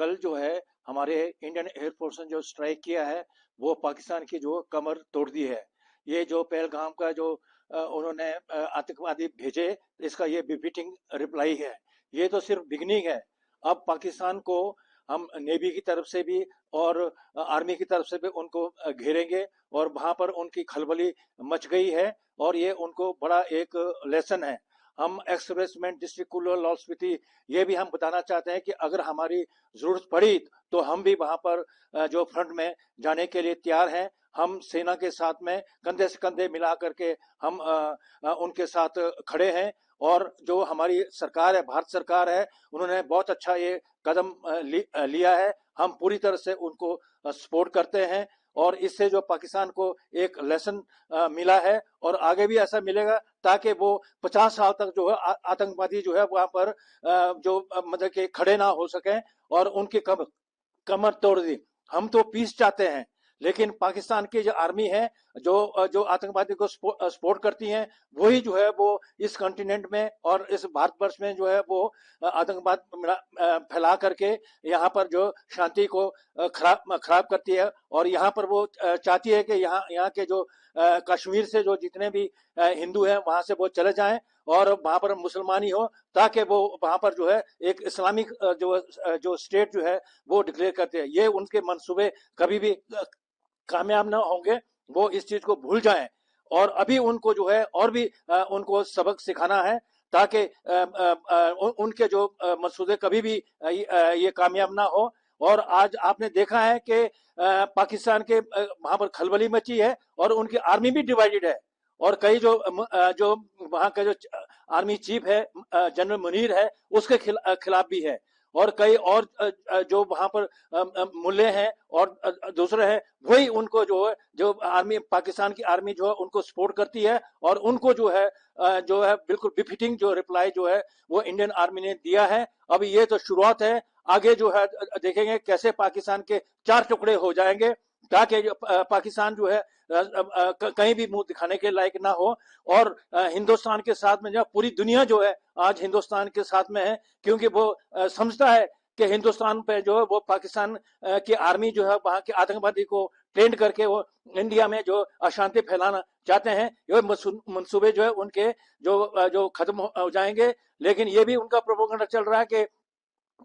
कल जो है हमारे इंडियन एयरफोर्स ने जो स्ट्राइक किया है वो पाकिस्तान की जो कमर तोड़ दी है। ये जो पहलगाम का जो उन्होंने आतंकवादी भेजे, इसका ये बिफिटिंग रिप्लाई है। ये तो सिर्फ बिगनिंग है। अब पाकिस्तान को हम नेवी की तरफ से भी और आर्मी की तरफ से भी उनको घेरेंगे और वहां पर उनकी खलबली मच गई है और ये उनको बड़ा एक लेसन है। हम एक्सप्रेसमेंट डिस्ट्रिक्ट कुल्लू लाहौल स्पीति ये भी हम बताना चाहते हैं कि अगर हमारी जरूरत पड़ी तो हम भी वहां पर जो फ्रंट में जाने के लिए तैयार हैं। हम सेना के साथ में कंधे से कंधे मिला करके हम उनके साथ खड़े हैं। और जो हमारी सरकार है, भारत सरकार है, उन्होंने बहुत अच्छा ये कदम लिया है। हम पूरी तरह से उनको सपोर्ट करते हैं और इससे जो पाकिस्तान को एक लेसन मिला है और आगे भी ऐसा मिलेगा ताकि वो 50 साल तक जो है आतंकवादी जो है वहां पर जो मतलब के खड़े ना हो सके और उनकी कमर तोड़ दी। हम तो पीस चाहते हैं, लेकिन पाकिस्तान की जो आर्मी है जो जो आतंकवादी को सपोर्ट करती है, वही जो है वो इस कॉन्टिनेंट में और इस भारतवर्ष में जो है वो आतंकवाद फैला करके यहाँ पर जो शांति को खराब करती है। और यहाँ पर वो चाहती है कि यहाँ के जो कश्मीर से जो जितने भी हिंदू हैं वहां से वो चले जाएं और वहां पर मुसलमान ही हो, ताकि वो वहां पर जो है एक इस्लामिक जो स्टेट जो है वो डिक्लेयर करते हैं। ये उनके मंसूबे कभी भी कामयाब ना होंगे। वो इस चीज को भूल जाएं और अभी उनको जो है और भी उनको सबक सिखाना है ताकि उनके जो मकसूदे कभी भी ये कामयाब ना हो। और आज आपने देखा है कि पाकिस्तान के वहां पर खलबली मची है और उनकी आर्मी भी डिवाइडेड है। और कई जो वहां का जो आर्मी चीफ है जनरल मुनीर है, उसके खिलाफ भी है। और कई और जो वहां पर मुल्ले हैं और दूसरे हैं, वही उनको जो आर्मी पाकिस्तान की आर्मी जो है उनको सपोर्ट करती है और उनको जो है बिल्कुल बिफिटिंग जो रिप्लाई जो है वो इंडियन आर्मी ने दिया है। अब ये तो शुरुआत है, आगे जो है देखेंगे कैसे पाकिस्तान के 4 टुकड़े हो जाएंगे ताकि पाकिस्तान जो है कहीं भी मुंह दिखाने के लायक ना हो। और हिंदुस्तान के साथ में जो पूरी दुनिया जो है आज हिंदुस्तान के साथ में है, क्योंकि वो समझता है कि हिंदुस्तान पे जो है वो पाकिस्तान की आर्मी जो है वहां के आतंकवादी को ट्रेंड करके वो इंडिया में जो अशांति फैलाना चाहते हैं। ये मंसूबे जो है उनके जो खत्म हो जाएंगे। लेकिन ये भी उनका प्रोपोगंडा चल रहा है कि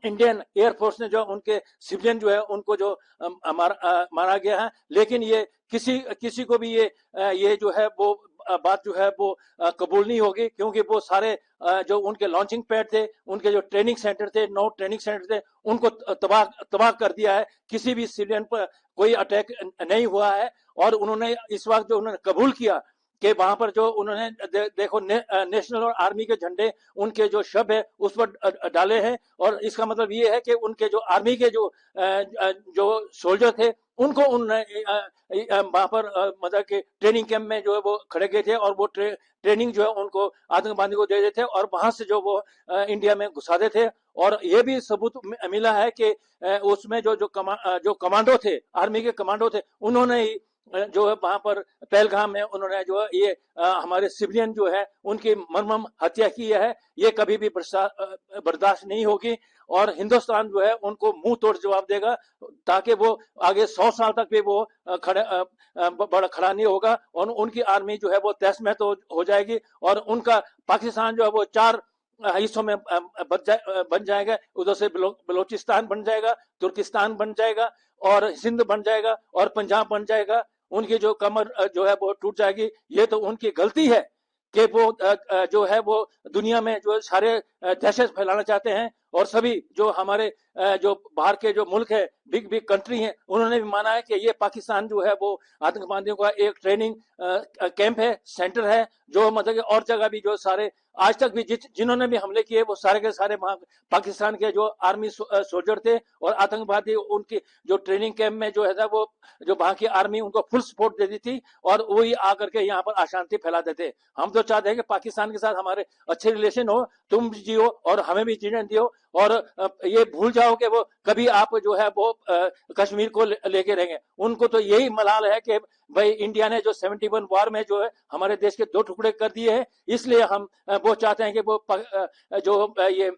इंडियन एयरफोर्स ने जो उनके सिविलियन जो है उनको जो मारा गया है। लेकिन ये किसी को भी ये जो है वो बात जो है वो कबूल नहीं होगी, क्योंकि वो सारे जो उनके लॉन्चिंग पैड थे, उनके जो ट्रेनिंग सेंटर थे, 9 ट्रेनिंग सेंटर थे, उनको तबाह कर दिया है। किसी भी सिविलियन पर कोई अटैक नहीं हुआ है। और उन्होंने इस वक्त जो उन्होंने कबूल किया कि वहां पर जो उन्होंने देखो नेशनल और आर्मी के झंडे उनके जो शब है उस पर डाले हैं। और इसका मतलब ये है कि उनके जो आर्मी के जो सोल्जर थे उनको उन्होंने वहां पर मतलब के ट्रेनिंग कैंप में जो है वो खड़े गए थे और वो ट्रेनिंग जो है उनको आतंकवादी को दे देते थे और वहां से जो वो इंडिया में घुसा देते थे। और ये भी सबूत मिला है कि उसमें जो कमांडो थे, आर्मी के कमांडो थे, उन्होंने ही जो है वहां पर पहलगाम में उन्होंने जो है ये हमारे सिविलियन जो है उनकी मर्मम हत्या की है। ये कभी भी बर्दाश्त नहीं होगी और हिंदुस्तान जो है उनको मुंह तोड़ जवाब देगा, ताकि वो आगे 100 साल तक भी वो बड़ा खड़ा नहीं होगा और उनकी आर्मी जो है वो तहस महस हो जाएगी और उनका पाकिस्तान जो है वो 4 हिस्सों में बन जाएगा। उधर से बलोचिस्तान बन जाएगा, तुर्किस्तान बन जाएगा और सिंध बन जाएगा और पंजाब बन जाएगा। उनकी जो कमर जो है वो टूट जाएगी। ये तो उनकी गलती है कि वो जो है वो दुनिया में जो सारे दहशत फैलाना चाहते हैं। और सभी जो हमारे जो बाहर के जो मुल्क है, बिग बिग कंट्री हैं, उन्होंने भी माना है कि ये पाकिस्तान जो है वो आतंकवादियों का एक ट्रेनिंग कैंप है, सेंटर है। जो मतलब और जगह भी जो सारे आज तक भी जिन्होंने भी हमले किए वो सारे के सारे पाकिस्तान के जो आर्मी सोल्जर थे और आतंकवादी उनकी जो ट्रेनिंग कैंप में जो है वो जो वहां की आर्मी उनको फुल सपोर्ट देती थी और वही आकर के यहाँ पर अशांति फैलाते थे। हम तो चाहते हैं कि पाकिस्तान के साथ हमारे अच्छे रिलेशन हो, तुम जियो और हमें भी जीने दियो और ये भूल जाओ कि वो कभी आप जो है वो कश्मीर को लेके रहेंगे। उनको तो यही मलाल है कि भाई इंडिया ने जो 71 वार में जो है हमारे देश के 2 टुकड़े कर दिए हैं, इसलिए हम वो चाहते हैं कि वो जो ये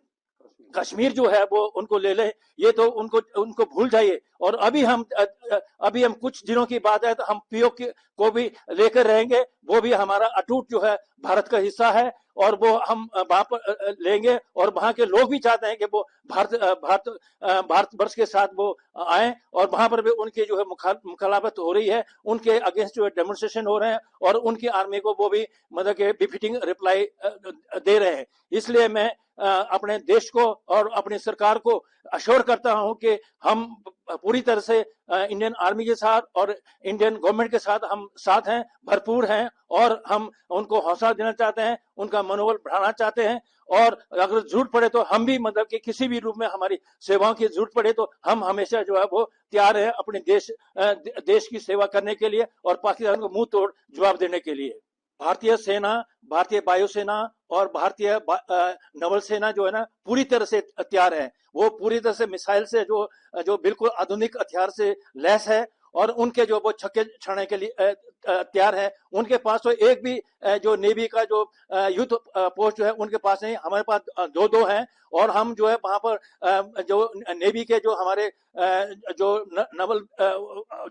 कश्मीर जो है वो उनको ले ले, ये तो उनको उनको भूल जाइए। और अभी हम कुछ दिनों की बात है तो हम पीओके को भी लेकर रहेंगे, वो भी हमारा अटूट जो है भारत का हिस्सा है, और वो हम वहां पर लेंगे, और वहां के लोग भी चाहते हैं कि वो भारत वर्ष के साथ वो आए, और वहां पर भी उनकी जो है मुखालफत हो रही है, उनके अगेंस्ट जो है डेमोन्स्ट्रेशन हो रहे हैं, और उनकी आर्मी को वो भी मतलब के बिफिटिंग रिप्लाई दे रहे हैं। इसलिए मैं अपने देश को और अपनी सरकार को अश्योर करता हूं कि हम पूरी तरह से इंडियन आर्मी के साथ और इंडियन गवर्नमेंट के साथ हम साथ हैं, भरपूर हैं, और हम उनको हौसला देना चाहते हैं, उनका मनोबल बढ़ाना चाहते हैं। और अगर जरूरत पड़े तो हम भी मतलब कि किसी भी रूप में हमारी सेवाओं की जरूरत पड़े तो हम हमेशा जो है वो तैयार है अपने देश की सेवा करने के लिए और पाकिस्तान को मुंह तोड़ जवाब देने के लिए। भारतीय सेना, भारतीय वायुसेना और भारतीय नवल सेना जो है ना पूरी तरह से तैयार है। वो पूरी तरह से मिसाइल से जो बिल्कुल आधुनिक हथियार से लैस है, और उनके जो वो छक्के छाड़ने के लिए तैयार है। उनके पास तो एक भी जो नेवी का जो युद्ध पोस्ट जो है उनके पास नहीं, हमारे पास दो हैं। और हम जो है वहां पर जो नेवी के जो हमारे जो नवल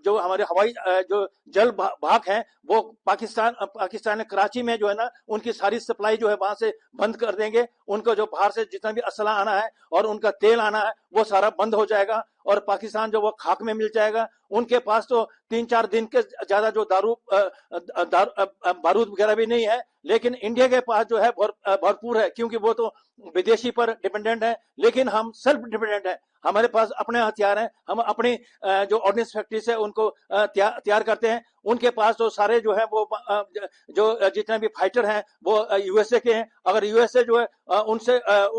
जो हमारे हवाई जो जल भाग हैं, वो पाकिस्तान कराची में जो है ना उनकी सारी सप्लाई जो है वहां से बंद कर देंगे। उनको जो बाहर से जितना भी असला आना है और उनका तेल आना है वो सारा बंद हो जाएगा, और पाकिस्तान जो वो खाक में मिल जाएगा। उनके पास तो 3-4 दिन के ज्यादा जो बारूद वगैरह भी नहीं है, लेकिन इंडिया के पास जो है भरपूर है, क्योंकि वो तो विदेशी पर डिपेंडेंट है, लेकिन हम सेल्फ डिपेंडेंट है। हमारे पास अपने हथियार हैं, हम अपनी जो ऑर्डिनेंस फैक्ट्री से उनको तैयार करते हैं। उनके पास तो सारे जो है वो जो जितने भी फाइटर हैं वो यूएसए के हैं। अगर यूएसए जो है उनसे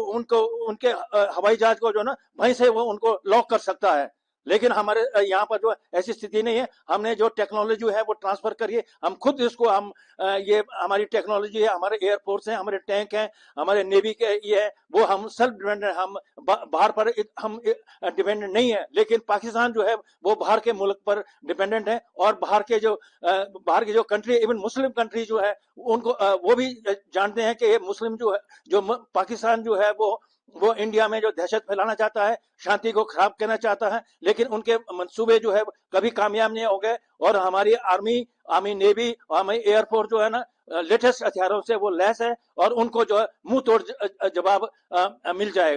उनको उनके हवाई जहाज को जो ना वहीं से वो उनको लॉक कर सकता है, लेकिन हमारे यहाँ पर जो ऐसी स्थिति नहीं है। हमने जो टेक्नोलॉजी है वो ट्रांसफर करिए, हम खुद इसको हम ये हमारी टेक्नोलॉजी है, हमारे एयरफोर्स है, हमारे टैंक हैं, हमारे नेवी के ये है, वो हम सेल्फ डिपेंडेंट, हम बाहर पर हम डिपेंडेंट नहीं है। लेकिन पाकिस्तान जो है वो बाहर के मुल्क पर डिपेंडेंट है, और बाहर की जो कंट्री, इवन मुस्लिम कंट्री जो है उनको वो भी जानते हैं कि ये मुस्लिम जो है जो पाकिस्तान जो है वो इंडिया में जो दहशत फैलाना चाहता है, शांति को खराब करना चाहता है, लेकिन उनके मंसूबे जो है कभी कामयाब नहीं हो गए। और हमारी आर्मी नेवी और हमारी एयरफोर्स जो है ना लेटेस्ट हथियारों से वो लैस है, और उनको जो है मुंह तोड़ जवाब मिल जाएगा।